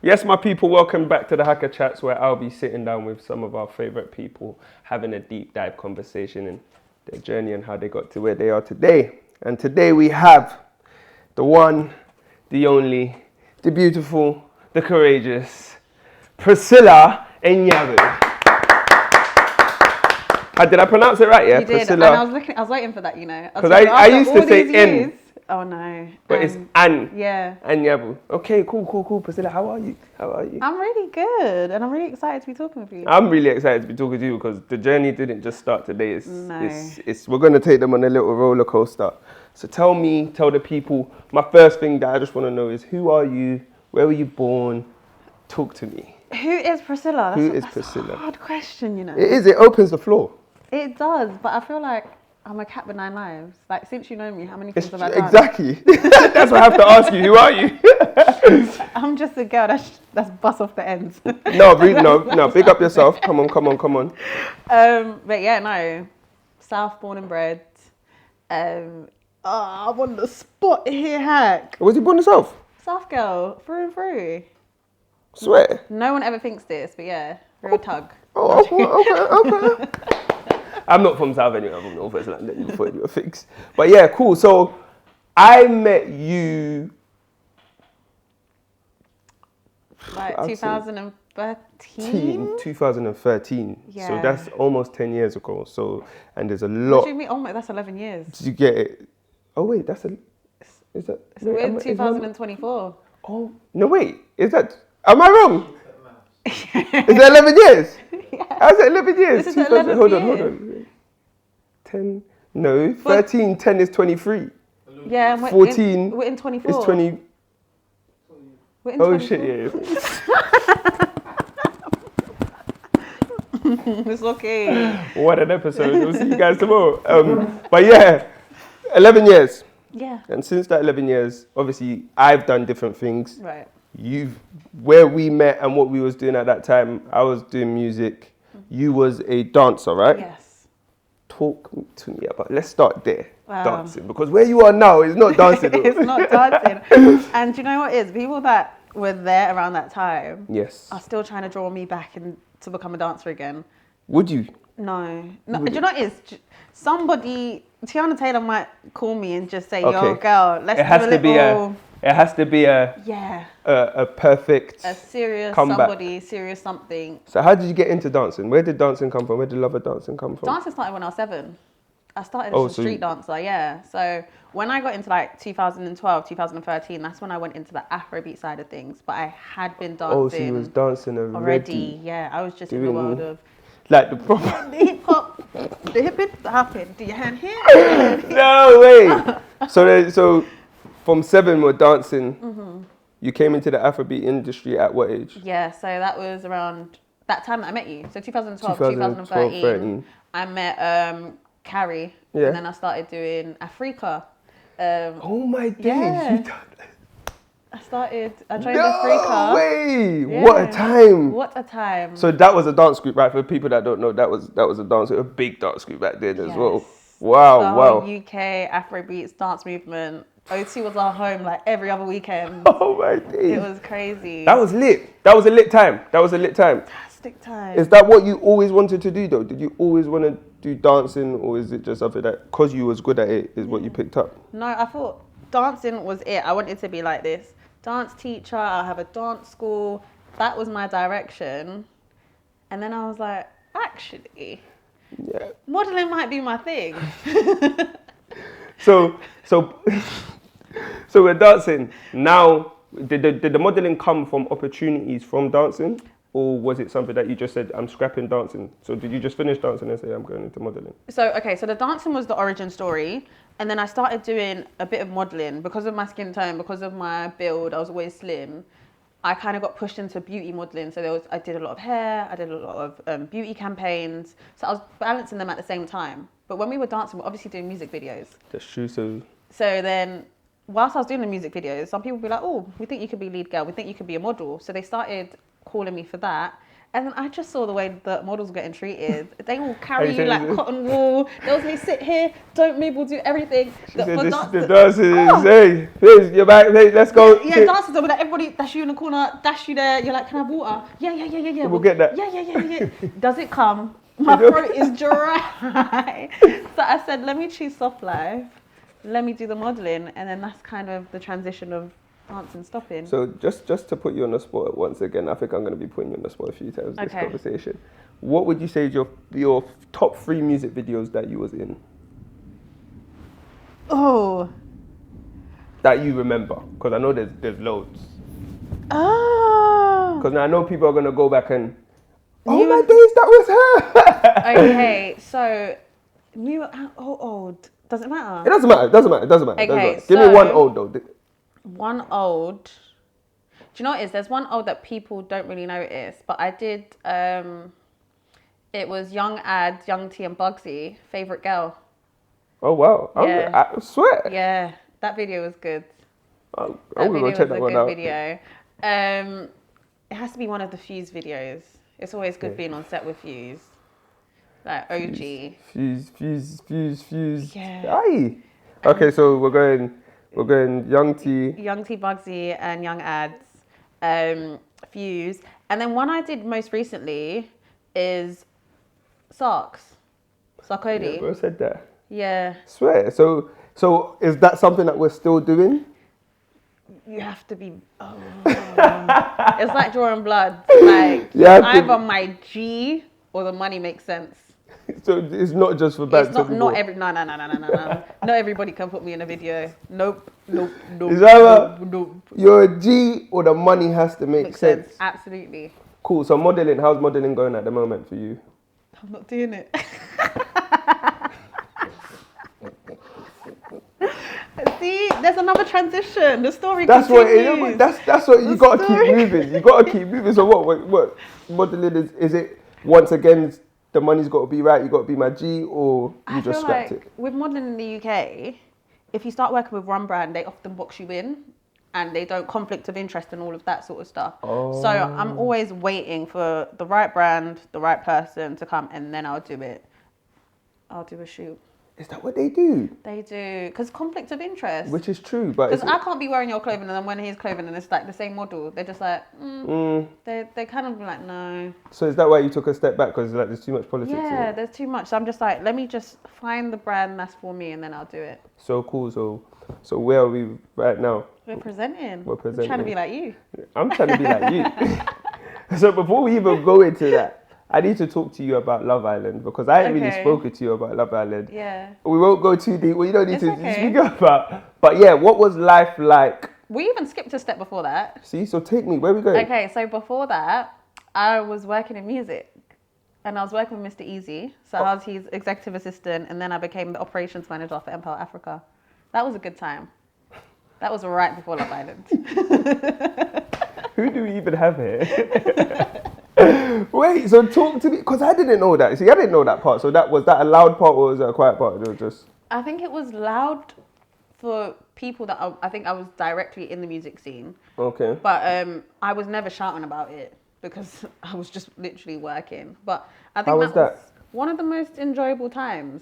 Yes, my people, welcome back to the HAKKA Chats, where I'll be sitting down with some of our favourite people, having a deep dive conversation in their journey and how they got to where they are today. And today we have the one, the only, the beautiful, the courageous, PRISCILLA ANYABU. Did I pronounce it right? Yeah, you did. PRISCILLA. And I was waiting for that, you know. Because I used to say N. Oh no. But it's An. Yeah. ANYABU. Okay, cool. PRISCILLA, how are you? I'm really good, and I'm really excited to be talking with you. I'm really excited to be talking to you because the journey didn't just start today. No. We're going to take them on a little roller coaster. So tell the people, my first thing that I just want to know is, who are you? Where were you born? Talk to me. Who is PRISCILLA? That's PRISCILLA? a hard question, you know. It is. It opens the floor. It does, but I feel like I'm a cat with 9 lives. Like, since you know me, how many things have I done? Exactly. That's what I have to ask you. Who are you? I'm just a girl that's bust off the ends. No, big up yourself. Come on. But yeah, no. South born and bred. I'm on the spot here, Hack. Was you born in South? South girl, through and through. Swear. No one ever thinks this, but yeah, real tug. Oh, okay. I'm not from South anyway, I'm from North West London, before you were fixed. But yeah, cool. So I met you like 2013? 2013. Yeah. So that's almost 10 years ago. So, and there's a lot. What do you mean? Oh my, that's 11 years. Did you get it? Oh wait, is that? We're in 2024. Oh, no wait, am I wrong? Is it 11 years? Yeah. How's it 11 years? This is the 11th Hold on. 10, no, 13, 10 is 23. Yeah, and 14 we're in 24. It's 20. We're in Oh 24. shit, yeah. It's okay. What an episode. We'll see you guys tomorrow. But yeah, 11 years. Yeah. And since that 11 years, obviously, I've done different things. Right. Where we met and what we was doing at that time, I was doing music. You was a dancer, right? Yes. Talk to me about, let's start there, dancing. Because where you are now is not dancing. It's not dancing. And do you know what it is? People that were there around that time are still trying to draw me back to become a dancer again. Would you? No. Do you know what it is? Somebody, Tiana Taylor might call me and just say, yo, girl, let's do a little... It has to be a perfect, a serious comeback. Somebody, serious something. So how did you get into dancing? Where did dancing come from? Where did love of dancing come from? Dancing started when I was 7. I started as a street dancer, yeah. So when I got into like 2012, 2013, that's when I went into the Afrobeat side of things. But I had been dancing. Oh, so you was dancing already? Yeah, I was just in the world of... Like the proper... the hip hop, the hip hopping. Do your hand here? No way. So from 7 we're dancing. Mm-hmm. You came into the Afrobeat industry at what age? Yeah, so that was around that time that I met you. So 2012, 2013. I met Carrie. Yeah. And then I started doing Africa. Oh my days. Yeah. I joined Africa. No way! Yeah. What a time! So that was a dance group, right? For people that don't know, that was a big dance group back then as well. Wow, the whole UK Afrobeats dance movement. O2 was our home like every other weekend. Oh my days! It was crazy. That was lit. That was a lit time. Fantastic time. Is that what you always wanted to do though? Did you always want to do dancing, or is it just something that because you was good at it is what you picked up? No, I thought dancing was it. I wanted to be like this. Dance teacher, I'll have a dance school. That was my direction. And then I was like, actually, modeling might be my thing. So we're dancing. Now, did the modeling come from opportunities from dancing? Or was it something that you just said, I'm scrapping dancing? So did you just finish dancing and say, I'm going into modeling? So the dancing was the origin story. And then I started doing a bit of modeling. Because of my skin tone, because of my build, I was always slim. I kind of got pushed into beauty modeling. So I did a lot of hair, I did a lot of beauty campaigns. So I was balancing them at the same time. But when we were dancing, we're obviously doing music videos. That's true. So then, whilst I was doing the music videos, some people would be like, oh, we think you could be lead girl. We think you could be a model. So they started calling me for that. And then I just saw the way the models were getting treated. They will carry you you said like this- cotton wool. They'll say, sit here, don't move, we'll do everything. She said this, dance- the dancers, hey, please, you're back, hey, let's go. Yeah, dancers will be like, everybody dash you in the corner, dash you there. You're like, can I have water? Yeah. We'll get that. Yeah. Does it come? My throat is dry. So I said, let me choose soft life. Let me do the modelling. And then that's kind of the transition of dancing stopping. So just to put you on the spot once again, I think I'm going to be putting you on the spot a few times in this conversation. What would you say is your top 3 music videos that you was in? Oh. That you remember? Because I know there's loads. Oh. Because now I know people are going to go back and, oh my days, that was her. Okay, so new, how old? Does it matter? It doesn't matter. Okay, Give me one old though. One old. Do you know what it is? There's one old that people don't really notice, but I did. It was Young Ad, Young T, and Bugsy, Favorite Girl. Oh wow! Yeah. I swear. Yeah, that video was good. I'm gonna go check that one out. Video. It has to be one of the Fuse videos. It's always good being on set with Fuse. Like OG. Fuse. Yeah. Aye. Okay, so we're going Young T. Young T, Bugsy, and Young Ads. Fuse. And then one I did most recently is Sarkodie. Yeah, bro said that. Yeah. Swear. So is that something that we're still doing? You have to be. Oh. It's like drawing blood. Like either my G or the money makes sense. So it's not just for bands. It's not every. No. Not everybody can put me in a video. Nope. Is that you're a G or the money has to make sense? Absolutely. Cool. So modeling, how's modeling going at the moment for you? I'm not doing it. See, there's another transition. The story continues. That's what you gotta keep moving. You gotta keep moving. So what modeling is it once again the money's gotta be right, you gotta be my G, or you just scrapped it? With modeling in the UK, if you start working with one brand, they often box you in and they don't conflict of interest and all of that sort of stuff. Oh. So I'm always waiting for the right brand, the right person to come, and then I'll do it. I'll do a shoot. Is that what they do? They do, because conflict of interest. Which is true, but because I can't be wearing your clothing and then wearing his clothing and it's like the same model. They're just like, they kind of like, no. So is that why you took a step back? Because like there's too much politics. Yeah, there's too much. So I'm just like, let me just find the brand that's for me and then I'll do it. So cool. So where are we right now? We're presenting. We're presenting. I'm trying to be like you. I'm trying to be like you. So before we even go into that, I need to talk to you about Love Island because I ain't really spoken to you about Love Island. Yeah. We won't go too deep. Well, you don't need to okay. speak about. But yeah, what was life like? We even skipped a step before that. See, so take me. Where are we going? Okay, so before that, I was working in music. And I was working with Mr. Easy. So I was his executive assistant. And then I became the operations manager for Empire Africa. That was a good time. That was right before Love Island. Who do we even have here? Wait, so talk to me, because I didn't know that. See, I didn't know that part. So was that a loud part or was that a quiet part? It was just... I think it was loud for people that I think I was directly in the music scene. Okay. But I was never shouting about it because I was just literally working. But I think that was one of the most enjoyable times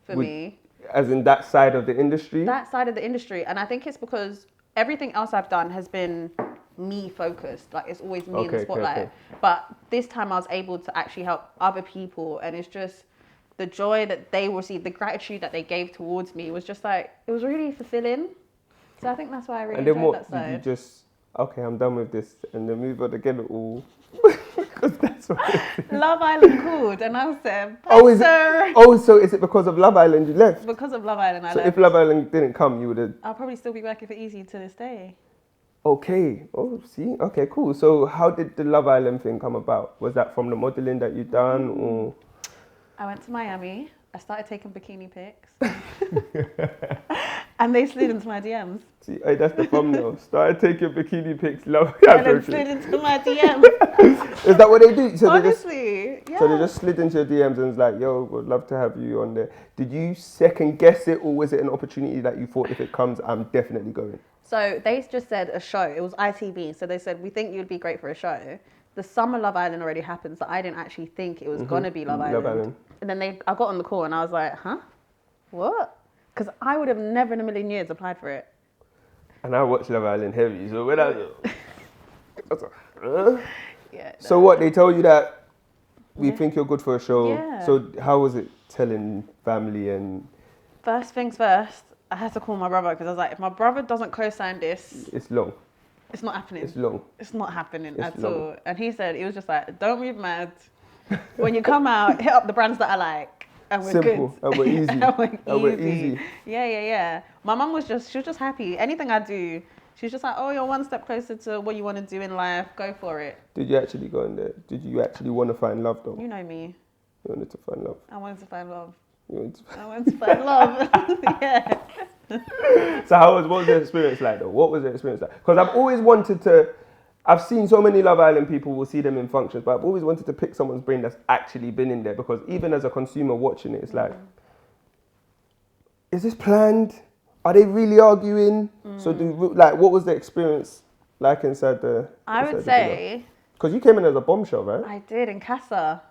for me. As in that side of the industry? That side of the industry. And I think it's because everything else I've done has been me focused. Like it's always me in the spotlight. Okay. But this time I was able to actually help other people. And it's just the joy that they received, the gratitude that they gave towards me was just like, it was really fulfilling. So I think that's why I really enjoyed that side. Did you just, okay, I'm done with this and then move on again all? Because that's what Love Island called and I was there. So is it because of Love Island you left? Because of Love Island I left. So if Love Island didn't come, you would have... I'll probably still be working for Easy to this day. Okay. Oh, see? Okay, cool. So how did the Love Island thing come about? Was that from the modelling that you done or...? I went to Miami. I started taking bikini pics. And they slid into my DMs. See, hey, that's the thumbnail. Started taking bikini pics. Love. And then slid into my DMs. Is that what they do? So honestly, yeah. So they just slid into your DMs and was like, yo, would love to have you on there. Did you second guess it or was it an opportunity that you thought if it comes, I'm definitely going? So they just said a show. It was ITV. So they said, we think you'd be great for a show. the summer Love Island already happened, so I didn't actually think it was gonna be Love Island. Love Island. And then I got on the call and I was like, huh? What? Because I would have never in a million years applied for it. And I watched Love Island heavy, so when I was like, Yeah. So what, they told you that we think you're good for a show. Yeah. So how was it telling family and... First things first, I had to call my brother because I was like, if my brother doesn't co-sign this, It's long. it's not happening. It's long. It's not happening It's at long. all. And he said, he was just like, don't move mad. When you come out, hit up the brands that I like. And we're Simple. good. And we're easy. And we're we're easy. Yeah. My mum was just happy. Anything I do, she's just like, oh, you're one step closer to what you want to do in life. Go for it. Did you actually go in there? Did you actually want to find love though? You know me. You wanted to find love. I wanted to find love. You wanted to... I wanted to find love. Yeah. So what was the experience like though? What was the experience like? Because I've always wanted to, I've seen so many Love Island people, will see them in functions, but I've always wanted to pick someone's brain that's actually been in there, because even as a consumer watching it, it's like, is this planned? Are they really arguing? So what was the experience like inside the... I would say... Because you came in as a bombshell, right? I did in Casa.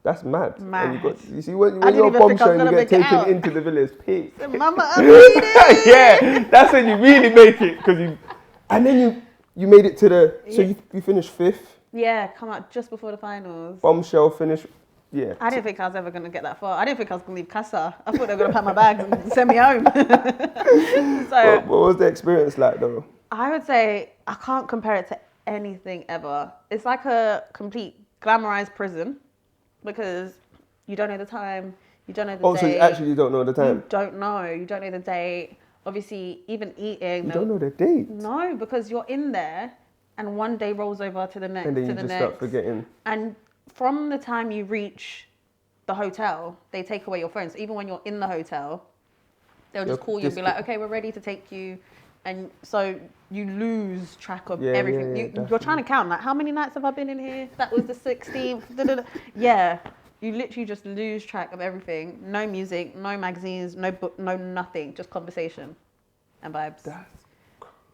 That's mad. Mad. And you see, when I you're a didn't even think I bombshell was and you gonna get make it taken out. into the village, pigs. Mama, I made it. Yeah, that's when you really make it, because you... And then you made it to the... So you finished 5th. Yeah, come out just before the finals. Bombshell finished... Yeah. I didn't think I was ever going to get that far. I didn't think I was going to leave Casa. I thought they were going to pack my bags and send me home. So What was the experience like though? I would say I can't compare it to anything ever. It's like a complete glamorized prison because you don't know the time, you don't know the date. Oh, so you actually don't know the time? You don't know the date. Obviously, even eating. You don't know the date? No, because you're in there and one day rolls over to the next, And then to you the just next. start forgetting. And from the time you reach the hotel, they take away your phone. So even when you're in the hotel, they'll just call you and be like, okay, we're ready to take you. And so you lose track of everything. You're trying to count, like, how many nights have I been in here? That was the 16th. Yeah, you literally just lose track of everything. No music, no magazines, no book, no nothing. Just conversation and vibes. That's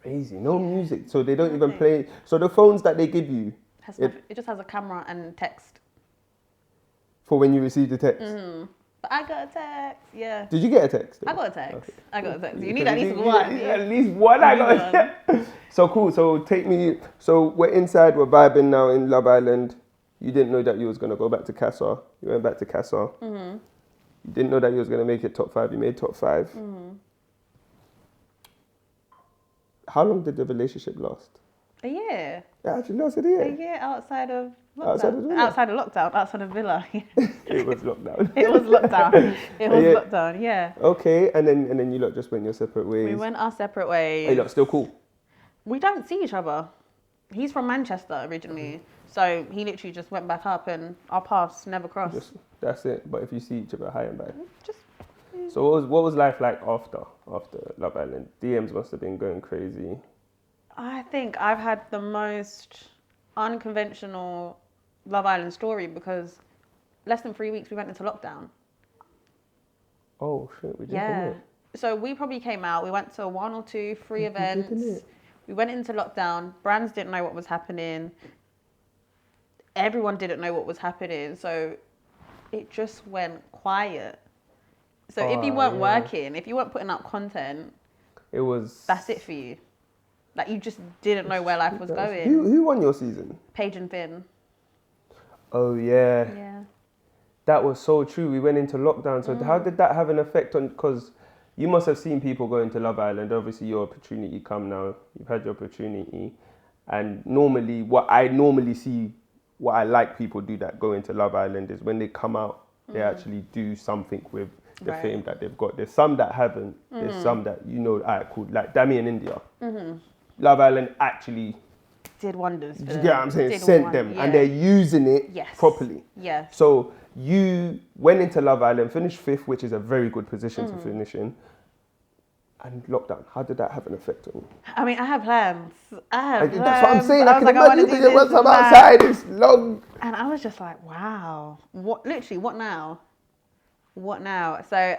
crazy. No music. So they don't even play. So the phones that they give you, it just has a camera and text. For when you receive the text? But I got a text, yeah. Did you get a text? I got a text. Okay. I got a text. You need at least one. At least one. I got a text. So cool. So take me. So we're inside. We're vibing now in Love Island. You didn't know that you was gonna go back to Casa. You went back to Casa. You didn't know that you was gonna make it top 5. You made top 5. How long did the relationship last? A year. It actually lasted a year. A year outside of lockdown. Outside of Villa? Outside of lockdown. Outside of Villa. It was lockdown. It was lockdown. It was lockdown. Yeah. Okay, and then you lot just went your separate ways. We went our separate Are ways. you lot still cool? We don't see each other. He's from Manchester originally, so he literally just went back up, and our paths never crossed. That's it. But if you see each other, hi and bye. Just. So what was life like after Love Island? DMs must have been going crazy. I think I've had the most unconventional Love Island story because less than 3 weeks we went into lockdown. Oh shit, we did. Yeah. Didn't it? So we probably came out, we went to 1 or 2, 3 events. Didn't it? We went into lockdown. Brands didn't know what was happening. Everyone didn't know what was happening. So it just went quiet. So if you weren't working, if you weren't putting out content, that's it for you. Like, you just didn't know where life was going. Who won your season? Paige and Finn. Oh yeah. Yeah. That was so true. We went into lockdown. So how did that have an effect on? Because you must have seen people go into Love Island. Obviously, your opportunity come now. You've had your opportunity, and normally, what I like people do that go into Love Island is when they come out, they actually do something with the fame that they've got. There's some that haven't. There's some that alright, cool. Like Dami in India. Love Island actually did wonders. Do you get what I'm saying? Sent them, and they're using it properly. Yeah. So you went into Love Island, finished 5th, which is a very good position to finish in. And lockdown, how did that have an effect on you? I mean, I have plans. That's what I'm saying. I can imagine imagine once I'm outside, it's long. And I was just like, wow, what now? What now? So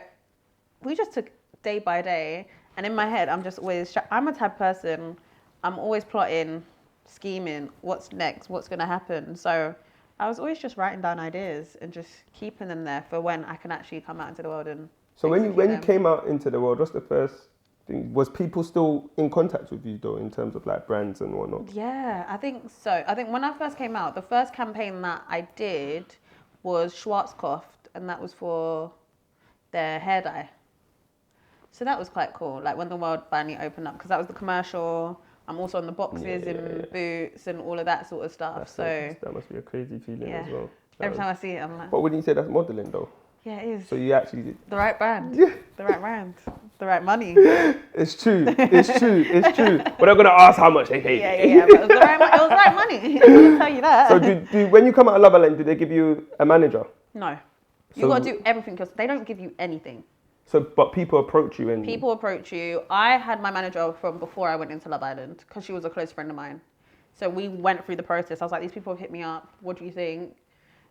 we just took day by day. And in my head, I'm just always, I'm a type of person, I'm always plotting scheming. What's next? What's going to happen? So I was always just writing down ideas and just keeping them there for when I can actually come out into the world and. So when you came out into the world, what's the first thing? Was people still in contact with you though, in terms of like brands and whatnot? Yeah, I think so. I think when I first came out, the first campaign that I did was Schwarzkopf, and that was for their hair dye. So that was quite cool. Like when the world finally opened up, because that was the commercial. I'm also on the boxes and boots and all of that sort of stuff. That must be a crazy feeling as well. Every time I see it, I'm like. But wouldn't you say that's modelling though? Yeah, it is. So you actually did. The right brand. Yeah. The right brand. The right money. It's true. It's true. It's true. We're not gonna ask how much they paid. Yeah. But it was the right money. It was the right money. I'm gonna tell you that. So when you come out of Love Island, do they give you a manager? No. You got to do everything because they don't give you anything. So, but people approach you and... People approach you. I had my manager from before I went into Love Island because she was a close friend of mine. So we went through the process. I was like, these people have hit me up. What do you think?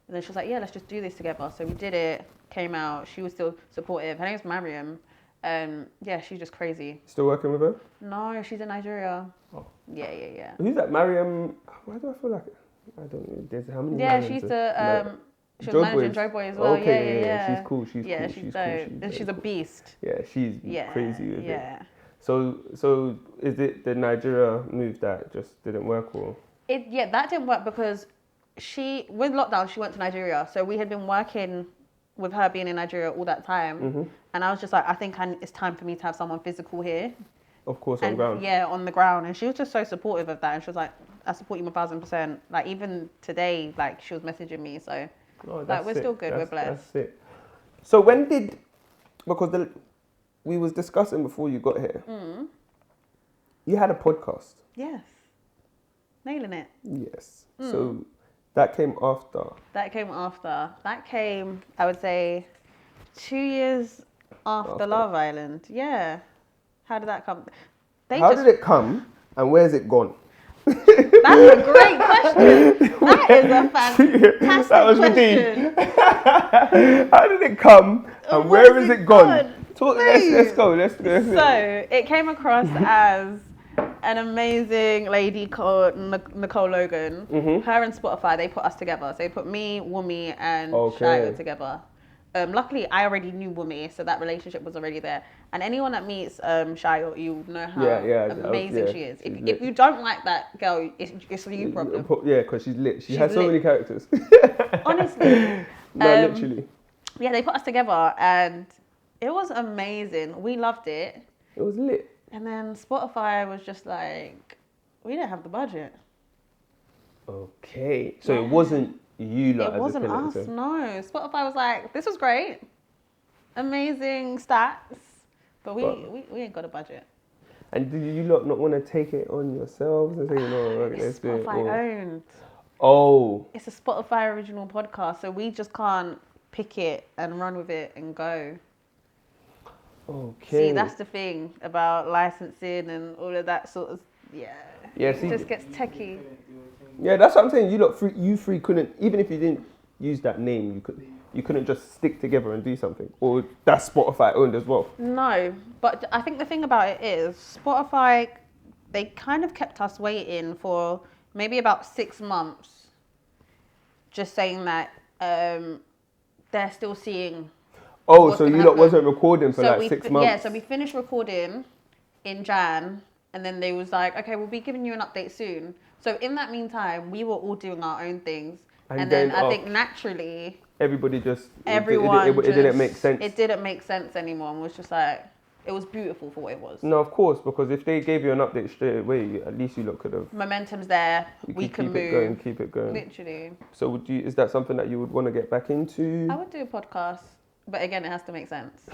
And then she was like, yeah, let's just do this together. So we did it, came out. She was still supportive. Her name's Mariam. Yeah, she's just crazy. Still working with her? No, she's in Nigeria. Oh. Yeah. Who's that? Mariam? Why do I feel like... I don't know. There's how many... Yeah, she's the... She was managing Joe Boy as well. Okay, yeah. She's cool. She's dope. cool. And she's a beast. Yeah, she's crazy with it. Yeah. So is it the Nigeria move that just didn't work, or? That didn't work because with lockdown, she went to Nigeria. So we had been working with her being in Nigeria all that time. Mm-hmm. And I was just like, I think it's time for me to have someone physical here. Of course, on the ground. Yeah, on the ground. And she was just so supportive of that. And she was like, I support you 1000%. Like even today, like she was messaging me. So like we're still good. We're blessed. That's it. So when did, because we was discussing before you got here, you had a podcast. Yes. Nailing it. Yes. So that came after. That came, I would say, 2 years after Love Island. Yeah. How did that come? How did it come and where's it gone? That's a great question. That is a fantastic question. How did it come and where is it gone? Let's go. So it came across as an amazing lady called Nicole Logan. Mm-hmm. Her and Spotify, they put us together. So they put me, Wumi, and Shayo together. Luckily, I already knew Wumi, so that relationship was already there. And anyone that meets Shayo, you know how amazing she is. If you don't like that girl, it's a you problem. Yeah, because she's lit. She has so many characters. Honestly. No, literally. Yeah, they put us together and it was amazing. We loved it. It was lit. And then Spotify was just like, we didn't have the budget. Okay. So it wasn't you lot. It wasn't us, no. Spotify was like, this was great. Amazing stats. But we ain't got a budget. And did you lot not want to take it on yourselves and say, it's Spotify owned. Oh. It's a Spotify original podcast, so we just can't pick it and run with it and go. Okay. See, that's the thing about licensing and all of that sort of, it just gets techie. Yeah, that's what I'm saying. You three couldn't, even if you didn't use that name, you couldn't just stick together and do something. Or that's Spotify owned as well. No, but I think the thing about it is Spotify, they kind of kept us waiting for maybe about 6 months, just saying that they're still seeing. Oh, so you lot wasn't recording for 6 months? Yeah, so we finished recording in Jan, and then they was like, okay, we'll be giving you an update soon. So in that meantime, we were all doing our own things. And then I think naturally... Everybody just... It didn't make sense. It didn't make sense anymore. And was just like... It was beautiful for what it was. No, of course, because if they gave you an update straight away, at least you lot could have... Momentum's there. We can move. Keep it going. Literally. So is that something that you would want to get back into? I would do a podcast. But again, it has to make sense.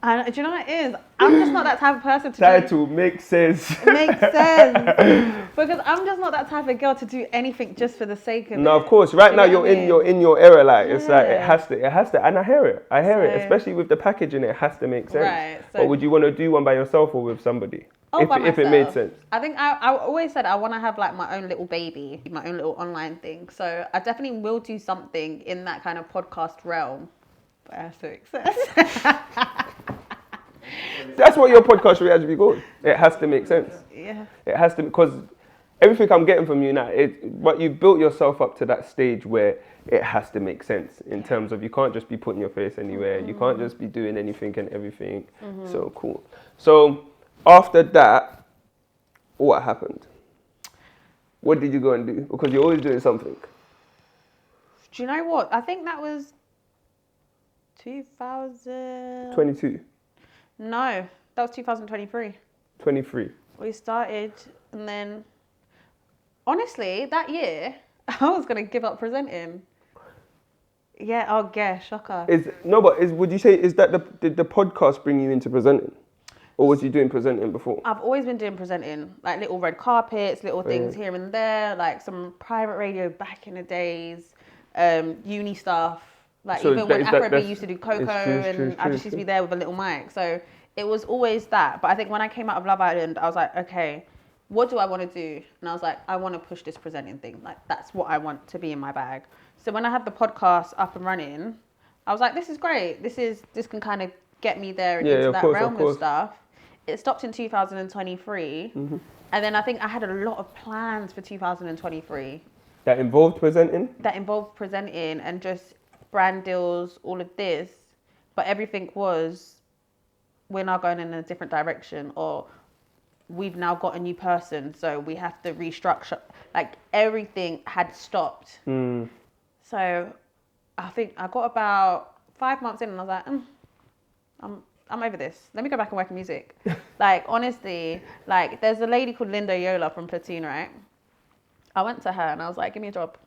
And do you know what it is? I'm just not that type of person to Title makes sense. It makes sense. Because I'm just not that type of girl to do anything just for the sake of it. No, of course. Right now you're in your era, like it's like it has to, and I hear it, especially with the packaging. It has to make sense. Right. So, but would you want to do one by yourself or with somebody? If it made sense. I think I always said I want to have like my own little baby, my own little online thing. So I definitely will do something in that kind of podcast realm. But it has to make sense. That's what your podcast should actually be called. It has to make sense. Yeah. It has to, because everything I'm getting from you now, but you've built yourself up to that stage where it has to make sense in terms of you can't just be putting your face anywhere. You can't just be doing anything and everything. So cool. So after that, what happened? What did you go and do? Because you're always doing something. Do you know what? I think that was 2000. 22. No, that was 2023. 23. We started, and then honestly, that year I was gonna give up presenting. Yeah. Oh, yeah. Shocker. Would you say did the podcast bring you into presenting, or was you doing presenting before? I've always been doing presenting, like little red carpets, little things here and there, like some private radio back in the days, uni stuff. Like so even when Afrobeat used to do Coco, I just used to be there with a little mic. So it was always that. But I think when I came out of Love Island, I was like, okay, what do I want to do? And I was like, I want to push this presenting thing. Like that's what I want to be in my bag. So when I had the podcast up and running, I was like, this is great. This can kind of get me there and into that realm of stuff. It stopped in 2023. And then I think I had a lot of plans for 2023. That involved presenting? That involved presenting and just brand deals, all of this. But everything was, we're now going in a different direction, or we've now got a new person, so we have to restructure. Like everything had stopped. So I think I got about 5 months in and I was like, I'm over this. Let me go back and work in music. Like, honestly, like, there's a lady called Linda Yola from Platoon, right? I went to her and I was like, give me a job.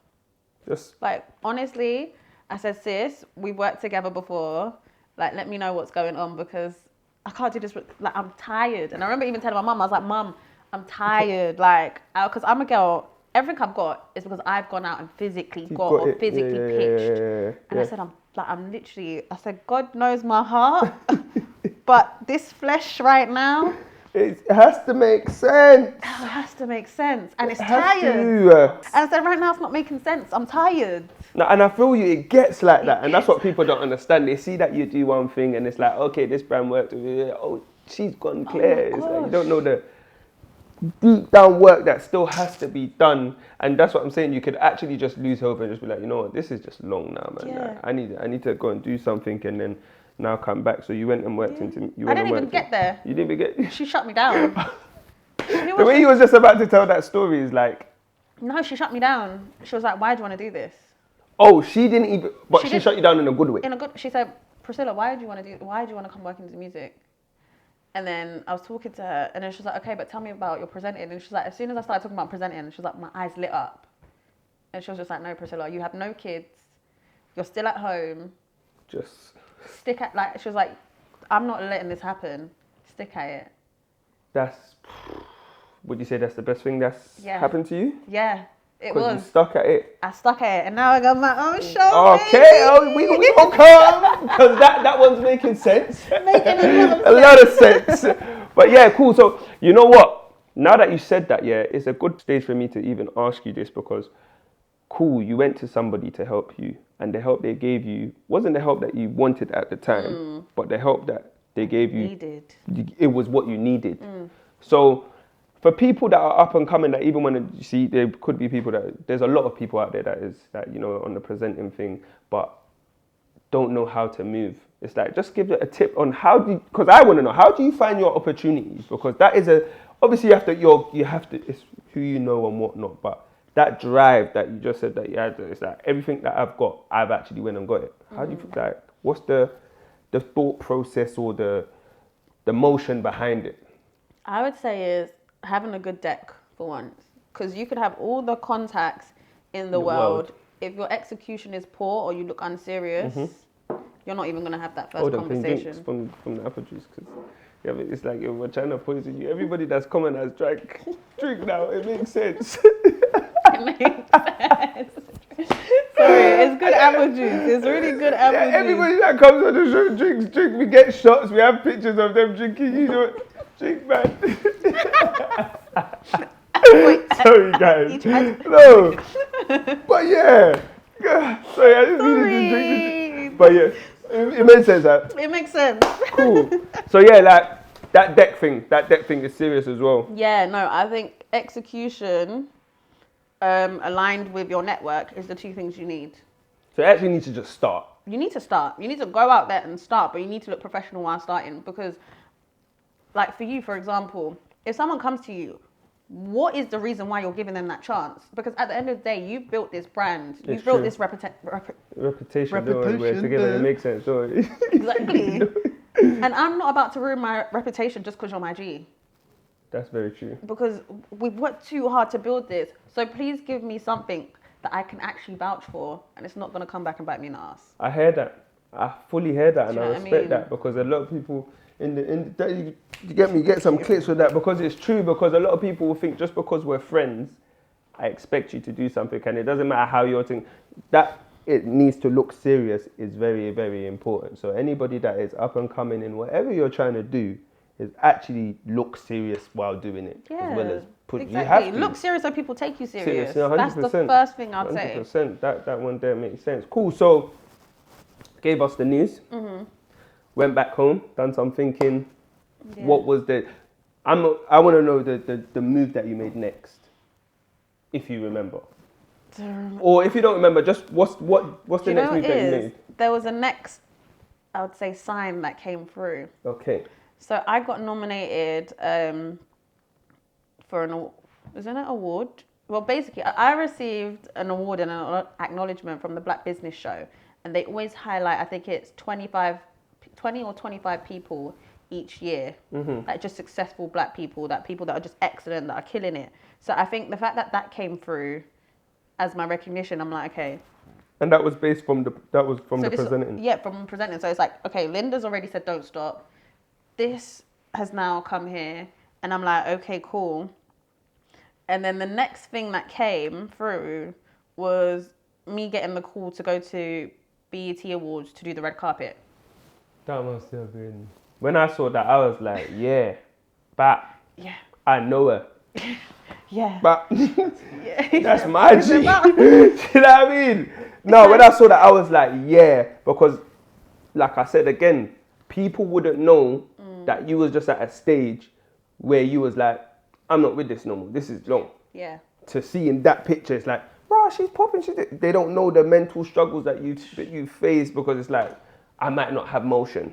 Yes. Like, honestly, I said, sis, we've worked together before. Like, let me know what's going on because I can't do this. Like, I'm tired. And I remember even telling my mum, I was like, Mum, I'm tired. Like, because I'm a girl. Everything I've got is because I've gone out and physically physically pitched. And I said, I'm literally, I said, God knows my heart, but this flesh right now. It has to make sense. It has to make sense. And it's tired. And I said, right now it's not making sense. I'm tired. No, and I feel you, it gets like that. And that's what people don't understand. They see that you do one thing and it's like, okay, this brand worked with you. Oh, she's gone clear. It's like, you don't know the deep down work that still has to be done. And that's what I'm saying. You could actually just lose hope and just be like, you know what, this is just long now, man. Yeah. Like, I need to go and do something and then now come back. So you went and worked into. I didn't even get there. You didn't even get. She shut me down. The way you was just about to tell that story is like. No, she shut me down. She was like, "Why do you want to do this?" Oh, she didn't even. But she shut you down in a good way. In a good. She said, "Priscilla, why do you want to come work into music?" And then I was talking to her, and then she was like, "Okay, but tell me about your presenting." And she's like, as soon as I started talking about presenting, she was like, my eyes lit up. And she was just like, "No, Priscilla, you have no kids. You're still at home. Just stick at like." She was like, "I'm not letting this happen. Stick at it." Would you say that's the best thing that's happened to you? Yeah, it was. Because you stuck at it. I stuck at it, and now I got my own show. Okay, we will come because that one's making sense. Making a lot of sense. But yeah, cool. So you know what? Now that you said that, yeah, it's a good stage for me to even ask you this because, cool, you went to somebody to help you, and the help they gave you wasn't the help that you wanted at the time, but the help that they gave you, it was what you needed. So. For people that are up and coming, that even when you see, there could be people there's a lot of people out there that you know on the presenting thing, but don't know how to move. It's like, just give it a tip on because I want to know, how do you find your opportunities? Because that is obviously you have to, it's who you know and whatnot, but that drive that you just said that you had, it's like everything that I've got, I've actually went and got it. How do you like? What's the thought process or the motion behind it? I would say is having a good deck for once, because you could have all the contacts in the world. If your execution is poor or you look unserious, you're not even going to have that first conversation. From the apple juice, because it's like we're trying to poison you. Everybody that's common has drink now. It makes sense. It makes sense. Sorry, it's good apple juice. It's really good apple juice. Everybody that comes on the show drinks. We get shots. We have pictures of them drinking. You know, drink, man. Sorry, guys. No, but yeah. Sorry, I just needed to drink. But yeah, it makes sense. It makes sense. Cool. So yeah, like that deck thing is serious as well. Yeah, no, I think execution, aligned with your network is the two things you need. So you actually need to just start. You need to start. You need to go out there and start, but you need to look professional while starting. Because, like for you, for example, if someone comes to you, what is the reason why you're giving them that chance? Because at the end of the day, you've built this brand. You've built this reputation. Don't worry, we're together. It makes sense. Don't worry. Exactly. And I'm not about to ruin my reputation just because you're my G. That's very true. Because we've worked too hard to build this. So please give me something that I can actually vouch for, and it's not going to come back and bite me in the ass. I hear that. I fully hear that, and I respect that because a lot of people you get me, get some clips with that, because it's true. Because a lot of people will think just because we're friends, I expect you to do something, and it doesn't matter how you're thinking. That it needs to look serious is very, very important. So anybody that is up and coming in whatever you're trying to do is actually look serious while doing it, as well as put. Exactly. You have to look serious so people take you serious. 100%. That's the first thing I'd say. 100%. That one there makes sense. Cool. So gave us the news. Went back home, done some thinking. Yeah. What was the? I want to know the move that you made next, if you remember, or if you don't remember, just what's the next move that you made? There was a next, I would say, sign that came through. Okay. So I got nominated for an award. Well, basically, I received an award and an acknowledgement from the Black Business Show, and they always highlight. I think it's 20 or 25 people each year, like just successful Black people, people that are just excellent, that are killing it. So I think the fact that came through as my recognition, I'm like, okay. And that was based from the presenting. Yeah, from presenting. So it's like, okay, Linda's already said don't stop. This has now come here, and I'm like, okay, cool. And then the next thing that came through was me getting the call to go to BET Awards to do the red carpet. That must have been... When I saw that, I was like, yeah, I know her. Yeah. But that's my G. You know what I mean? No, when I saw that, I was like, yeah, because, like I said again, people wouldn't know that you was just at a stage where you was like, I'm not with this no more. This is long. Yeah. To see in that picture, it's like, bro, she's popping. They don't know the mental struggles that you face, because it's like, I might not have motion.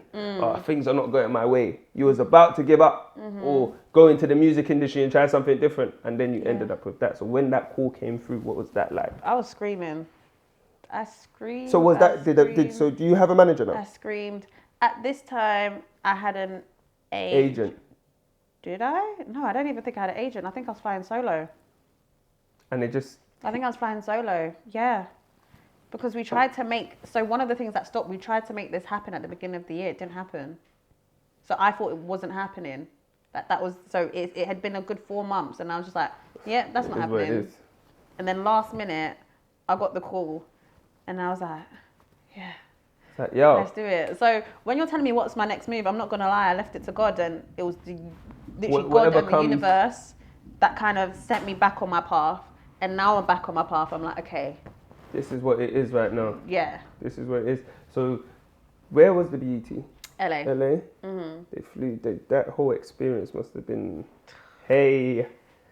Things are not going my way. You was about to give up or go into the music industry and try something different, and then you ended up with that. So when that call came through, what was that like? I was screaming. I screamed. So was that? So do you have a manager now? I screamed. At this time, I had an agent. Did I? No, I don't even think I had an agent. I think I was flying solo. And it just... I think I was flying solo, yeah. Because we tried to make... So one of the things that stopped, we tried to make this happen at the beginning of the year. It didn't happen. So I thought it wasn't happening. That was... So it had been a good 4 months, and I was just like, yeah, that's not happening. What it is. And then last minute, I got the call, and I was like, yeah. Like, yo, let's do it. So when you're telling me what's my next move, I'm not gonna lie, I left it to God, and it was literally God and the universe that kind of sent me back on my path. And now I'm back on my path. I'm like, okay, this is what it is right now. Yeah, this is what it is. So where was the BET? LA. They flew. That whole experience must have been, hey.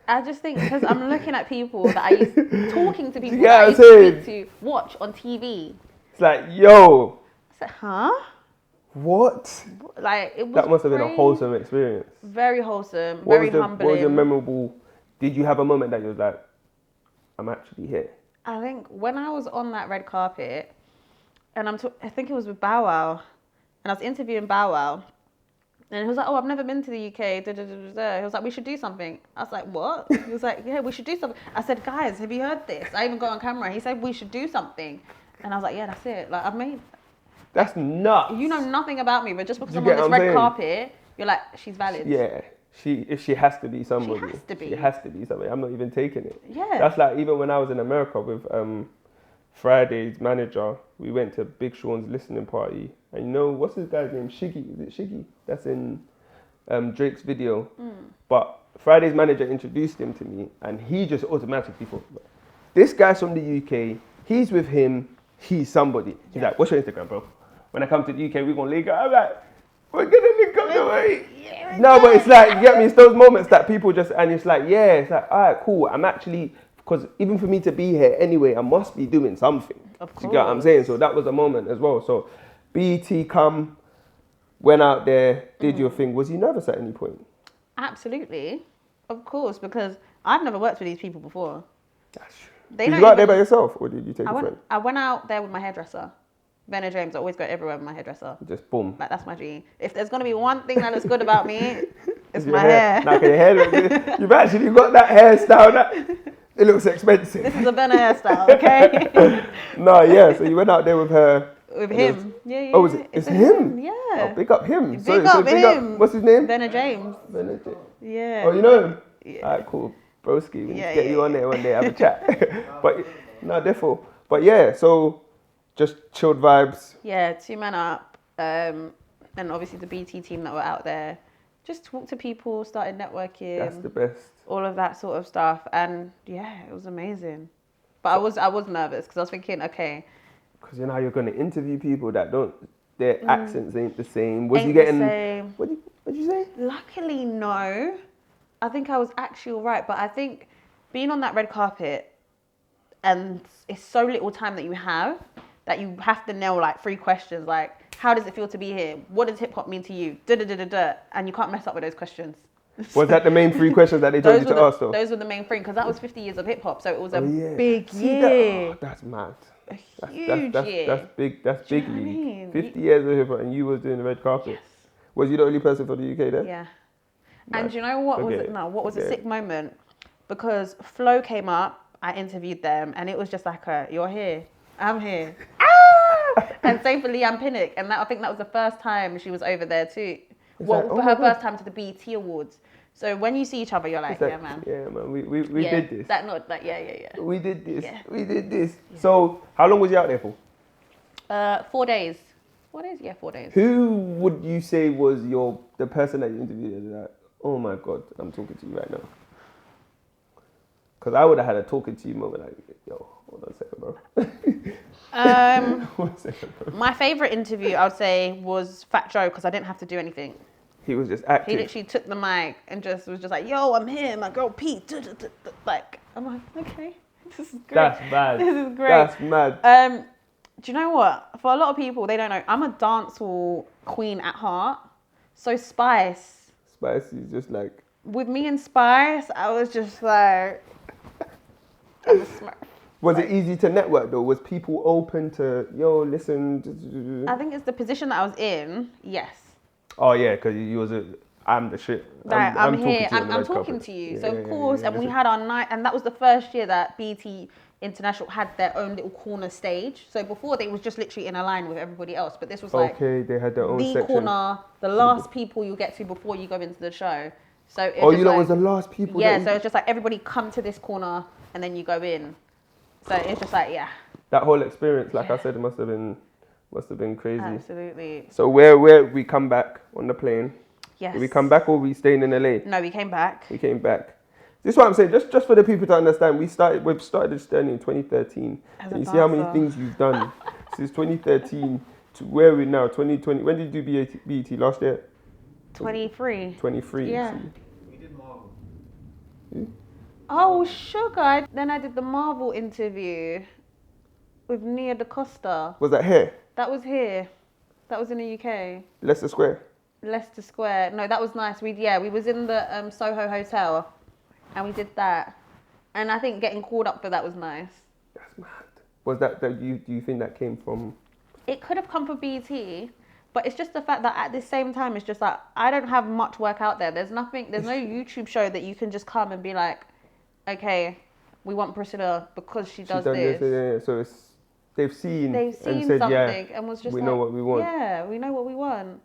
I just think because I'm looking at people that I used talking to people that I used to speak to, watch on TV. It's like, yo. I said, huh? What? Like, it was that must have been a wholesome experience. Very wholesome, very humbling. What was your memorable? Did you have a moment that you was like, I'm actually here? I think when I was on that red carpet, and I think it was with Bow Wow, and I was interviewing Bow Wow, and he was like, oh, I've never been to the UK. He was like, we should do something. I was like, what? He was like, yeah, we should do something. I said, guys, have you heard this? I even got on camera. He said, we should do something. And I was like, yeah, that's it. Like, I've made... That's nuts. You know nothing about me, but just because I'm on this red carpet, you're like, she's valid. Yeah. She has to be somebody. She has to be. She has to be somebody. I'm not even taking it. Yeah. That's like, even when I was in America with Friday's manager, we went to Big Sean's listening party. And you know, what's his guy's name? Shiggy. Is it Shiggy? That's in Drake's video. But Friday's manager introduced him to me, and he just automatically thought, this guy's from the UK, he's with him, he's somebody. He's like, what's your Instagram, bro? When I come to the UK, we're going to link up. I'm like, We're gonna link up the way. No, but it's like, you get me? It's those moments that people just, and it's like, yeah, it's like, all right, cool. I'm actually, because even for me to be here anyway, I must be doing something. Of course. Do you get what I'm saying? So that was a moment as well. So BET come, went out there, did your thing. Was you nervous at any point? Absolutely. Of course, because I've never worked with these people before. That's true. They Did don't you go out there even- by yourself, or did you take a friend? I went out there with my hairdresser. Ben and James, I always go everywhere with my hairdresser. Just boom. Like, that's my G. If there's going to be one thing that looks good about me, it's Your my hair. Like your hair looks good. You've actually got that hairstyle that it looks expensive. This is a Benna hairstyle, okay? No, yeah. So you went out there with her. With him. Yeah. Oh, is it? It's him. Yeah. Oh, big up him. Big up him. What's his name? Ben and James. Benedict. Yeah. Oh, you know him? Yeah. Alright, cool. Broski, we need to Yeah, get yeah, you on there one day, have a chat. But no, therefore. But yeah, so just chilled vibes. Yeah, 2 men up. And obviously the BT team that were out there. Just talked to people, started networking. That's the best. All of that sort of stuff. And yeah, it was amazing. But I was nervous because I was thinking, okay. Because you know how you're going to interview people that don't, their accents ain't the same. Was Ain't you the getting, same. what'd you say? Luckily, no. I think I was actually all right. But I think being on that red carpet, and it's so little time that you have to nail like 3 questions. Like, how does it feel to be here? What does hip hop mean to you? And you can't mess up with those questions. Was that the main 3 questions that they told you to ask though? Those were the main 3 because that was 50 years of hip hop. So it was a Yeah. big See year. That, that's mad. A huge year. That's big. That's Do you big know what I league. mean? 50 years of hip hop, and you was doing the red carpet. Yes. Was you the only person for the UK there? Yeah. Nah, And do you know what was forget it? it. No, what was a Forget sick moment? Because Flo came up, I interviewed them, and it was just like you're here, I'm here. And same for Leanne Pinnock, and I think that was the first time she was over there too. that- oh for my her God. first time to the BET Awards. So when you see each other, you're like, yeah, man. Yeah, man. We Yeah, did this. yeah. We did this. Yeah. We did this. So how long was you out there for? 4 days. 4 days? Yeah, 4 days. Who would you say was the person that you interviewed? And like, oh my God, I'm talking to you right now. Because I would have had a talking to you moment. Like, yo, hold on a second, bro. 1 second, bro. My favourite interview, I would say, was Fat Joe because I didn't have to do anything. He was just He active. literally took the mic and just was just like, yo, I'm here, my girl Pete. Like, I'm like, okay, this is great. That's mad. This is great. That's mad. Do you know what? For a lot of people, they don't know. I'm a dancehall queen at heart. So Spice, Spicy's just like, with me and Spice, I was just like, I'm a smurf. was it easy to network though? Was people open to, yo, listen? I think it's the position that I was in. Yes. Oh yeah, because you was I'm the shit. Like, I'm here. talking to you on the I'm red talking carpet. to you. Yeah, So yeah, of course, yeah, and we listen. had our night, and that was the first year that BT International had their own little corner stage. So before they was just literally in a line with everybody else, but this was like Okay, they had their own the section. corner, the last people you get to before you go into the show. So it's Oh, just you know, like, was the last people. yeah. that So it's just like everybody come to this corner and then you go in. So it's just like that whole experience, like I said, must have been crazy. absolutely. So where we come back on the plane? Yes. Did we come back or we staying in LA? No, we came back. We came back. This is what I'm saying, just for the people to understand. We've started this journey in 2013. As And a you see how many dancer. things you've done since 2013 to where we're now, 2020. When did you do BET last year? 23. 23. Yeah. See? We did Marvel. Oh, sugar. Then I did the Marvel interview with Nia DaCosta. Was that here? That was here. That was in the UK. Leicester Square. Leicester Square. No, that was nice. We was in the Soho Hotel, and we did that. And I think getting called up for that was nice. That's mad. Was that do you think that came from? It could have come from BT, but it's just the fact that at the same time, it's just like I don't have much work out there. There's no YouTube show that you can just come and be like, okay, we want Priscilla because she does done this. yeah. So they've seen and said, something yeah, and was just we like, know what we want. Yeah, we know what we want.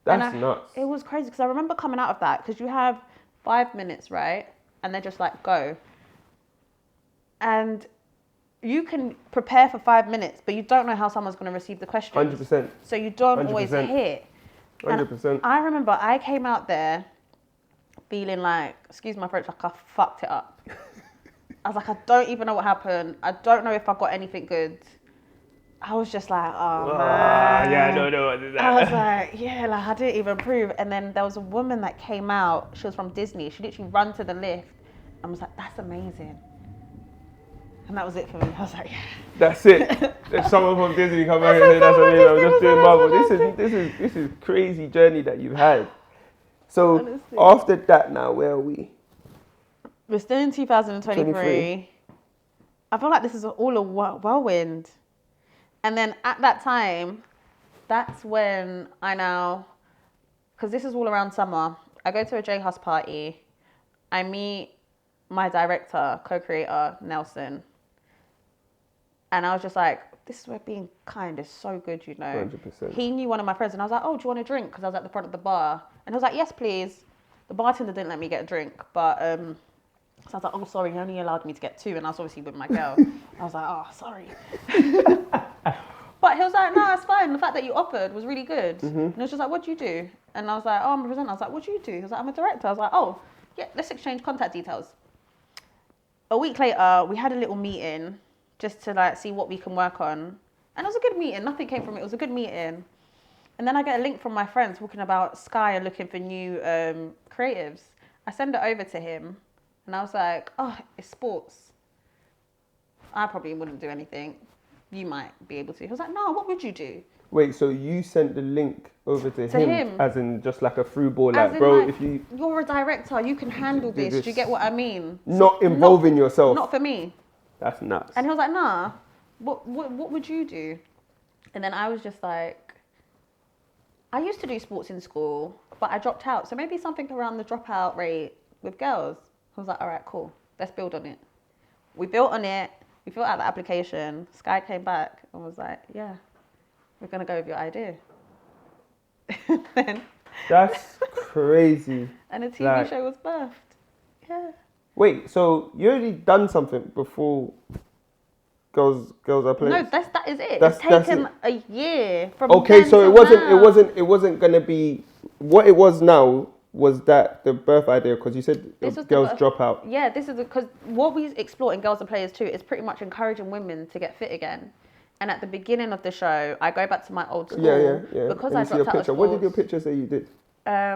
That's nuts. It was crazy because I remember coming out of that because you have 5 minutes, right? And they're just like, go. And you can prepare for 5 minutes, but you don't know how someone's going to receive the question. 100%. So you don't always 100%. hit. And 100%. I remember I came out there feeling like, excuse my French, like I fucked it up. I was like, I don't even know what happened. I don't know if I got anything good. I was just like, oh man. Yeah, no, I did that. I was like, yeah, like I didn't even prove. And then there was a woman that came out. She was from Disney. She literally ran to the lift and was like, that's amazing. And that was it for me. I was like, yeah. That's it. If someone from Disney come back and say that's amazing, I'm just doing Marvel. This is crazy journey that you've had. So Honestly. after that, now where are we? We're still in 2023. 23. I feel like this is all a whirlwind. And then at that time, that's when I now, because this is all around summer, I go to a J Hus party. I meet my director, co-creator, Nelson. And I was just like, this is where being kind is so good, you know. 100%. He knew one of my friends and I was like, oh, do you want a drink? Because I was at the front of the bar. And he was like, yes, please. The bartender didn't let me get a drink. But so I was like, oh, sorry, he only allowed me to get 2. And I was obviously with my girl. I was like, oh, sorry. But he was like, no, it's fine. The fact that you offered was really good. Mm-hmm. And he was just like, what do you do? And I was like, oh, I'm a presenter. I was like, what do you do? He was like, I'm a director. I was like, oh, yeah, let's exchange contact details. A week later, we had a little meeting just to like see what we can work on. And it was a good meeting. Nothing came from it. It was a good meeting. And then I get a link from my friends talking about Sky are looking for new creatives. I send it over to him. And I was like, oh, it's sports. I probably wouldn't do anything. You might be able to. He was like, no, what would you do? Wait, so you sent the link over to him as in just like a through ball, like, bro, like, if you... You're a director, you can handle this. Do you get what I mean? Not involving yourself. Not for me. That's nuts. And he was like, nah, what would you do? And then I was just like, I used to do sports in school, but I dropped out. So maybe something around the dropout rate with girls. I was like, all right, cool. Let's build on it. We built on it. We filled out the application. Sky came back and was like, yeah, we're going to go with your idea. That's crazy. And a TV show was birthed. Yeah. Wait, so you already done something before Girls Are Players? No, that is it. It's taken a year from okay, then so till it wasn't gonna be what it was now. Was that the birth idea? Because you said girls drop out. Yeah, this is because what we explore in Girls Are Players too is pretty much encouraging women to get fit again. And at the beginning of the show, I go back to my old school. Yeah. Because and I you see your dropped out of picture. sports. What did your picture say you did? I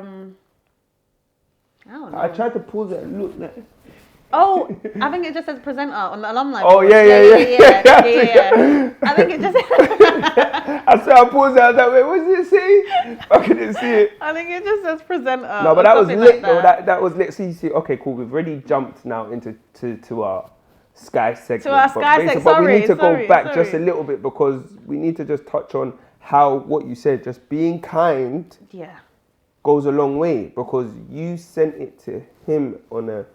don't know. I tried to pause it and look like. Oh, I think it just says presenter on the alumni. Oh, board. yeah. I think it just. I said I paused it. I was like, wait, what did it say? I couldn't see it. I think it just says presenter. No, but that was lit. Like that was lit. See, okay, cool. We've already jumped now into to our Sky segment. To our Sky segment. But we need to go back just a little bit because we need to just touch on how what you said, just being kind. Yeah. Goes a long way because you sent it to him on a.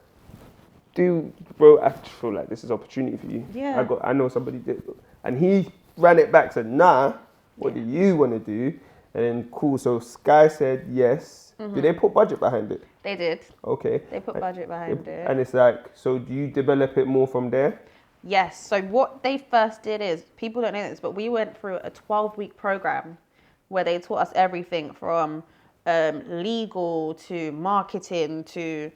Bro, I feel like this is opportunity for you. Yeah. I know somebody did, and he ran it back. Said, nah. What do you want to do? And then cool. So Sky said yes. Mm-hmm. Did they put budget behind it? They did. Okay. They put budget behind it. And it's like, so do you develop it more from there? Yes. So what they first did is, people don't know this, but we went through a 12-week program where they taught us everything from legal to marketing to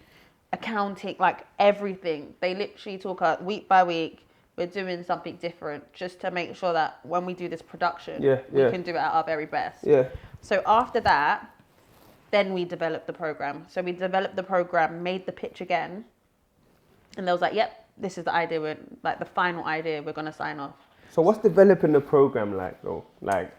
accounting, like everything. They literally talk us week by week. We're doing something different just to make sure that when we do this production, we can do it at our very best. Yeah. So after that, then we developed the program. So we developed the program, made the pitch again, and they was like, "Yep, this is the idea. We're like the final idea. We're gonna sign off." So what's developing the program like though? Like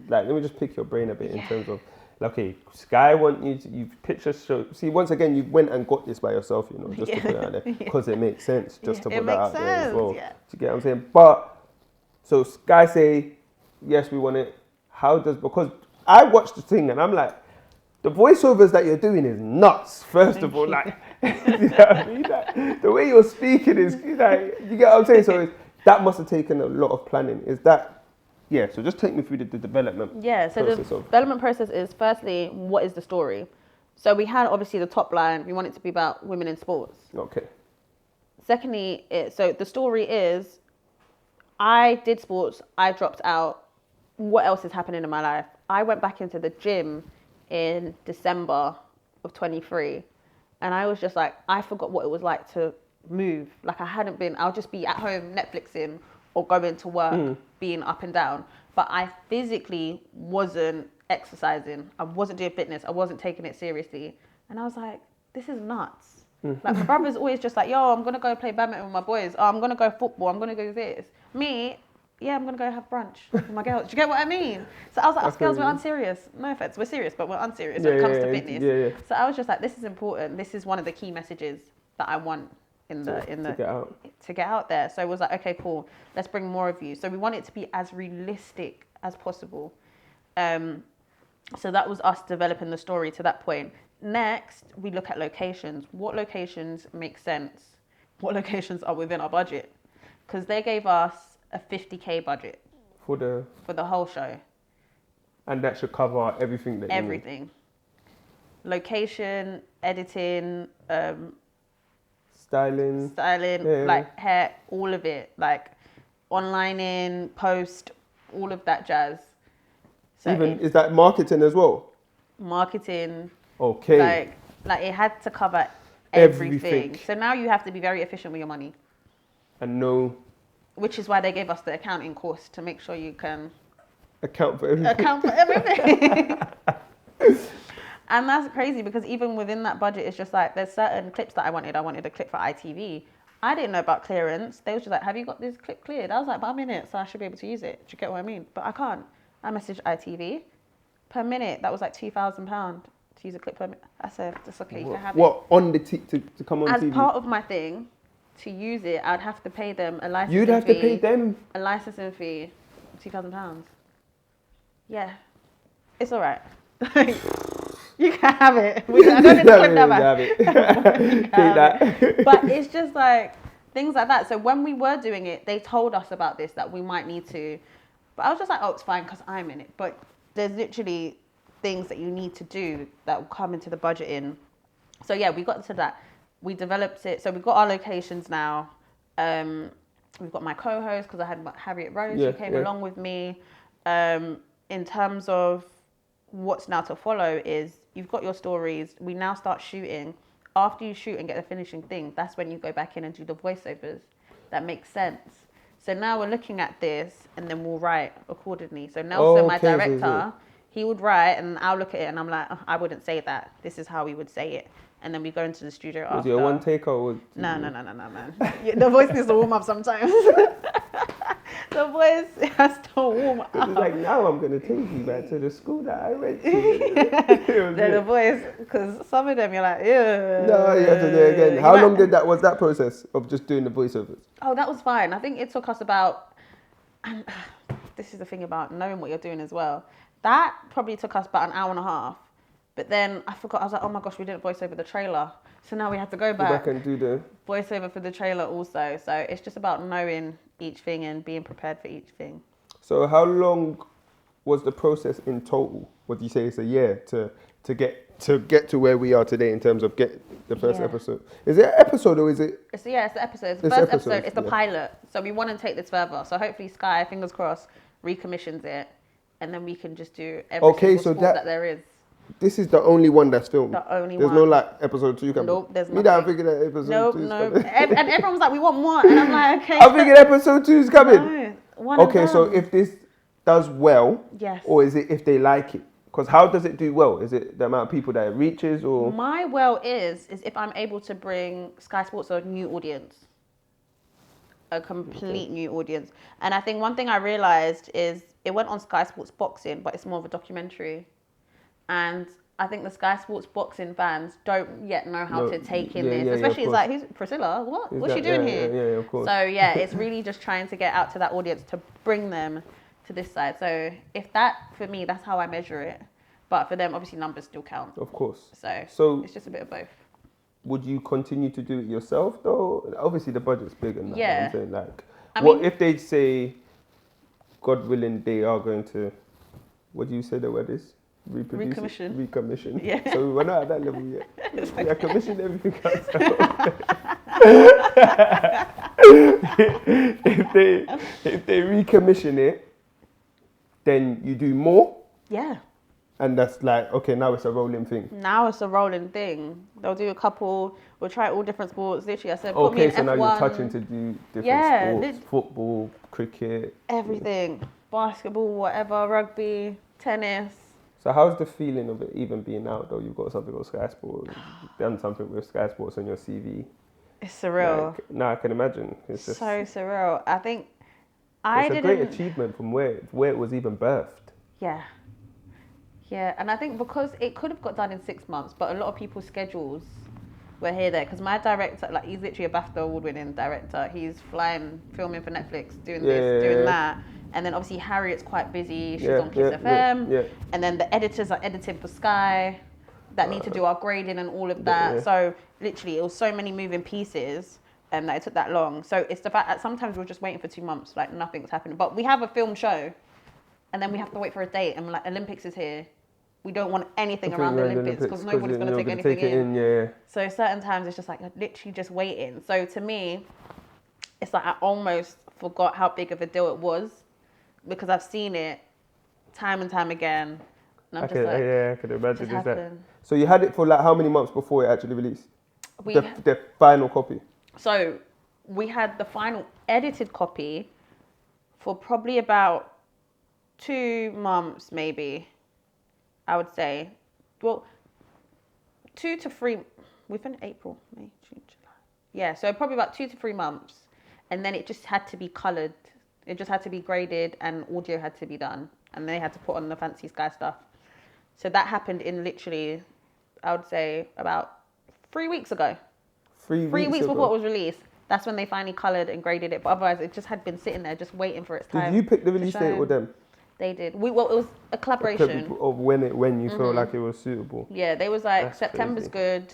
let me just pick your brain a bit in terms of. Okay, Sky want you pitch a show. See, once again, you went and got this by yourself, you know, just to put it out there. Because it makes sense just to put that out there as well. Yeah. Do you get what I'm saying? But, so Sky say, yes, we want it. Because I watched the thing and I'm like, the voiceovers that you're doing is nuts, first of all. Like, you know what I mean? Like, the way you're speaking is, like, you get what I'm saying? So that must have taken a lot of planning. Is that... Yeah, so just take me through the development. Yeah, so the development process is firstly, what is the story? So we had obviously the top line. We want it to be about women in sports. Okay. Secondly, so the story is, I did sports. I dropped out. What else is happening in my life? I went back into the gym in December of 23, and I was just like, I forgot what it was like to move. Like I hadn't been. I'll just be at home Netflixing or going to work, being up and down. But I physically wasn't exercising. I wasn't doing fitness. I wasn't taking it seriously. And I was like, this is nuts. Like my brother's always just like, yo, I'm going to go play badminton with my boys. Oh, I'm going to go football. I'm going to go this. Me, yeah, I'm going to go have brunch with my girls. Do you get what I mean? So I was like, us girls, we're unserious. No offense, we're serious, but we're unserious when it comes to fitness. Yeah. So I was just like, this is important. This is one of the key messages that I want to get out there. So it was like, okay, cool, let's bring more of you. So we want it to be as realistic as possible. So that was us developing the story to that point. Next, we look at locations. What locations make sense? What locations are within our budget? Because they gave us a 50K budget for the whole show. And that should cover everything that everything. You need. Location, editing, styling, like hair, all of it, like onlining, post, all of that jazz. So even is that marketing as well? Marketing. Okay. Like it had to cover everything. So now you have to be very efficient with your money. And know. Which is why they gave us the accounting course, to make sure you can account for everything. And that's crazy, because even within that budget, it's just like, there's certain clips that I wanted. I wanted a clip for ITV. I didn't know about clearance. They were just like, have you got this clip cleared? I was like, but I'm in it, so I should be able to use it. Do you get what I mean? But I can't. I messaged ITV. Per minute, that was like £2,000 to use a clip per minute. I said, that's okay, you can have it. What, on the to come on As TV? As part of my thing, to use it, I'd have to pay them a licensing fee. You'd have to pay them? A licensing fee, £2,000. Yeah. It's all right. You can have it. I don't need to clip that back. Take that. But it's just like things like that. So when we were doing it, they told us about this, that we might need to. But I was just like, oh, it's fine because I'm in it. But there's literally things that you need to do that will come into the budgeting. So yeah, we got to that. We developed it. So we've got our locations now. We've got my co-host, because I had Harriet Rose who came along with me. In terms of what's now to follow is, you've got your stories. We now start shooting. After you shoot and get the finishing thing, that's when you go back in and do the voiceovers. That makes sense. So now we're looking at this, and then we'll write accordingly. So Nelson, my director, he would write, and I'll look at it, and I'm like, oh, I wouldn't say that. This is how we would say it. And then we go into the studio after. Was it a one take or? No, man. The voice needs to warm up sometimes. The voice has to warm up. It's like, now I'm going to take you back to the school that I went to. The voice, because some of them you're like, ew. No, you have to do it again. How long was that process of just doing the voiceovers? Oh, that was fine. I think it took us about, and this is the thing about knowing what you're doing as well. That probably took us about an hour and a half. But then I forgot, I was like, oh my gosh, we didn't voice over the trailer. So now we have to go back and do the voiceover for the trailer also. So it's just about knowing each thing and being prepared for each thing. So how long was the process in total? What do you say, it's a year to get to where we are today in terms of get the first episode? Is it an episode or is it? It's the episode. It's the first episode. It's the pilot. So we want to take this further. So hopefully Sky, fingers crossed, recommissions it, and then we can just do every single sport that there is. This is the only one that's filmed. The only one. There's no like episode 2 coming. Nope, there's nothing. Me that I figured that episode 2 is coming. And everyone's like, we want more. And I'm like, okay. I figured episode 2 is coming. No, okay, so if this does well, or is it if they like it? Because how does it do well? Is it the amount of people that it reaches, or? My well is if I'm able to bring Sky Sports a new audience. A complete new audience. And I think one thing I realized is it went on Sky Sports Boxing, but it's more of a documentary. And I think the Sky Sports Boxing fans don't yet know how to take in this. Especially it's like, who's Priscilla? What? What's she doing here? Yeah, of course. So yeah, it's really just trying to get out to that audience to bring them to this side. So if that, for me, that's how I measure it. But for them, obviously numbers still count. Of course. So it's just a bit of both. Would you continue to do it yourself though? Obviously the budget's big and that. Yeah. I'm saying, like, what if they say, God willing, they are going to, what do you say the word is? Recommission. Yeah. So we're not at that level yet. We are commissioned everything ourselves. if they recommission it, then you do more. Yeah. And that's like, okay, now it's a rolling thing. Now it's a rolling thing. They'll do a couple. We'll try all different sports. Literally, I said, put me in Okay, so F1. now you're touching to do different sports, football, cricket. Everything. Basketball, whatever, rugby, tennis. So how's the feeling of it even being out though? You've got something with Sky Sports, you've done something with Sky Sports on your CV. It's surreal. Like, no, I can imagine. It's just so surreal. I think it's a great achievement from where it was even birthed. Yeah. Yeah, and I think because it could have got done in 6 months, but a lot of people's schedules were there. Because my director, like, he's literally a BAFTA award-winning director. He's flying, filming for Netflix, doing this, doing that. And then obviously Harriet's quite busy. She's on Kiss FM. Yeah. And then the editors are editing for Sky that need to do our grading and all of that. Yeah. So literally, it was so many moving pieces that it took that long. So it's the fact that sometimes we're just waiting for 2 months, like nothing's happening. But we have a film show, and then we have to wait for a date. And like, Olympics is here. We don't want anything around the Olympics because nobody's going to take anything in. Yeah. So certain times it's just like literally just waiting. So to me, it's like I almost forgot how big of a deal it was because I've seen it time and time again. And I'm just like, I could imagine that. So you had it for like how many months before it actually released? The final copy. So we had the final edited copy for probably about 2 months, maybe. I would say, well, 2 to 3. We finished April, May, June, July. Yeah, so probably about 2 to 3 months, and then it just had to be coloured. It just had to be graded, and audio had to be done, and they had to put on the fancy Sky stuff. So that happened in literally, I would say, about 3 weeks ago. 3 weeks before it was released. That's when they finally coloured and graded it. But otherwise, it just had been sitting there, just waiting for its time. Did you pick the release date or them? They did. Well, it was a collaboration of when you felt like it was suitable. Yeah, they was like, that's September's crazy. Good.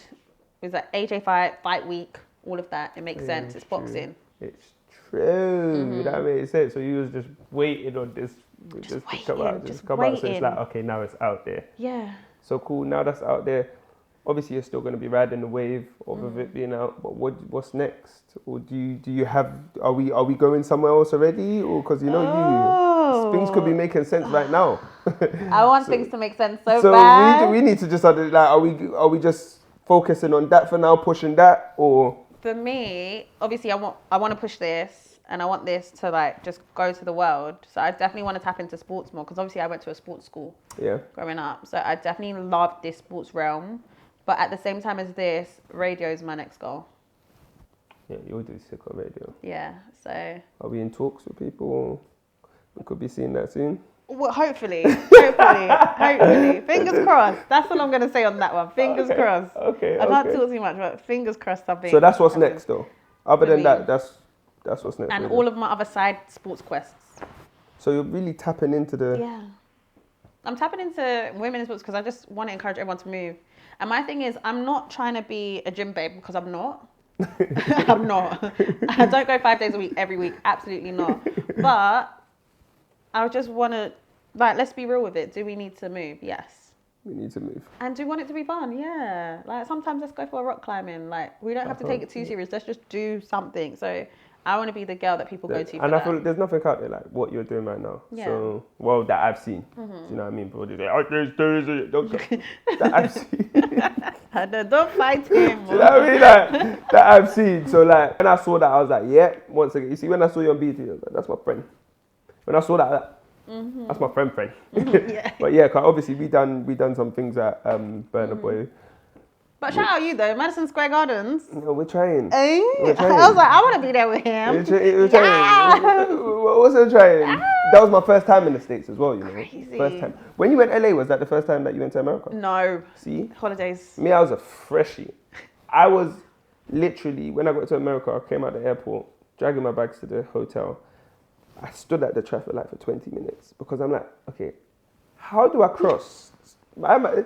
It was like AJ fight week, all of that. It makes sense. It's boxing. It's true. That makes sense. So you was just waiting on this to come out. Just come out. So it's like, okay, now it's out there. Yeah. So cool. Now that's out there. Obviously, you're still going to be riding the wave of it being out. But what's next? Or do you have? Are we going somewhere else already? Or because things could be making sense right now. I want things to make sense so bad. So we need to just like, are we just focusing on that for now, pushing that, or? For me, obviously, I want to push this, and I want this to like just go to the world. So I definitely want to tap into sports more because obviously I went to a sports school. Yeah. Growing up, so I definitely loved this sports realm. But at the same time as this, radio is my next goal. Yeah, you'll do sick on radio. Yeah, so. Are we in talks with people? We could be seeing that soon. Well, hopefully. Fingers crossed. That's all I'm going to say on that one. Fingers crossed. Okay. I can't talk too much, but fingers crossed something. So that's what's next, though. Other than that, that's what's next. And all of my other side sports quests. So you're really tapping into the. Yeah. I'm tapping into women's sports because I just want to encourage everyone to move. And my thing is, I'm not trying to be a gym babe because I'm not. I'm not. I don't go 5 days a week, every week. Absolutely not. But I just want to, like, let's be real with it. Do we need to move? Yes. We need to move. And do we want it to be fun? Yeah. Like, sometimes let's go for a rock climbing. Like, we don't have to take it too serious. Let's just do something. So I want to be the girl that people go to. And I feel like there's nothing out there like what you're doing right now. Yeah. So, well, that I've seen. Do you know what I mean? People say, that I've seen. Don't fight him. Do you know what I mean? Like, that I've seen. So, like, when I saw that, I was like, yeah, once again. You see, when I saw you on BT, I was like, that's my friend. When I saw that, that's my friend. Yeah. But yeah, cause obviously we done some things at Burna Boy. But shout out you though, Madison Square Gardens. No, we're trying. We're trying. I was like, I want to be there with him. We're trying. What's it trying? That was my first time in the States as well, you know. Crazy. First time. When you went LA, was that the first time that you went to America? No. See? Holidays. Me, I was a freshie. I was literally, when I got to America, I came out the airport, dragging my bags to the hotel. I stood at the traffic light for 20 minutes because I'm like, okay, how do I cross? Like,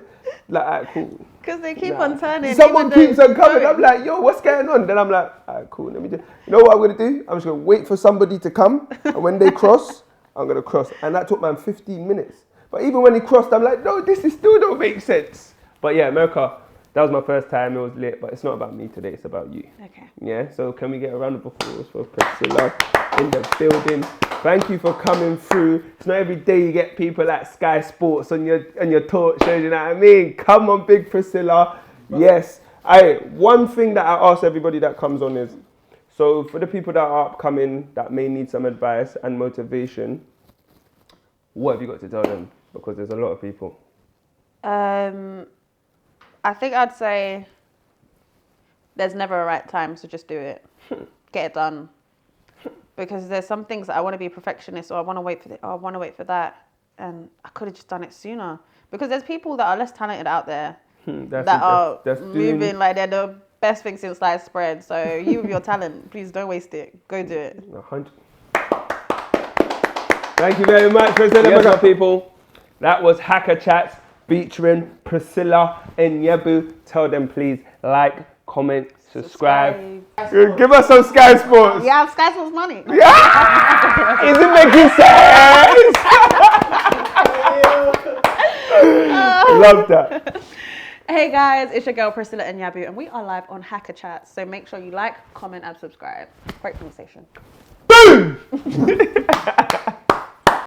cool. Because they keep on turning. Someone keeps on coming. I'm like, yo, what's going on? Then I'm like, cool. Let me just, you know what I'm going to do? I'm just going to wait for somebody to come. And when they cross, I'm going to cross. And that took, man, 15 minutes. But even when he crossed, I'm like, no, this is still don't make sense. But yeah, America, that was my first time. It was lit. But it's not about me today. It's about you. Okay. Yeah. So can we get a round of applause for Priscilla in the building? Thank you for coming through. It's not every day you get people at Sky Sports on your talk shows, you know what I mean? Come on, Big Priscilla. Yes. One thing that I ask everybody that comes on is, so for the people that are upcoming, that may need some advice and motivation, what have you got to tell them? Because there's a lot of people. I think I'd say there's never a right time, so just do it. Get it done. Because there's some things that I want to be a perfectionist, or I want to wait for it, or I want to wait for that, and I could have just done it sooner. Because there's people that are less talented out there that are moving like they're the best thing since sliced bread. So you with your talent, please don't waste it. Go do it. 100. Thank you very much, Priscilla. Yes, people. That was HAKKA CHATS featuring Priscilla Anyabu. Tell them please like, comment, subscribe. Give us some Sky Sports. Yeah, Sky Sports money. Yeah. Is it making sense? Love that. Hey guys, it's your girl Priscilla Anyabu, and we are live on HAKKA CHATS. So make sure you like, comment, and subscribe. Great conversation. Boom.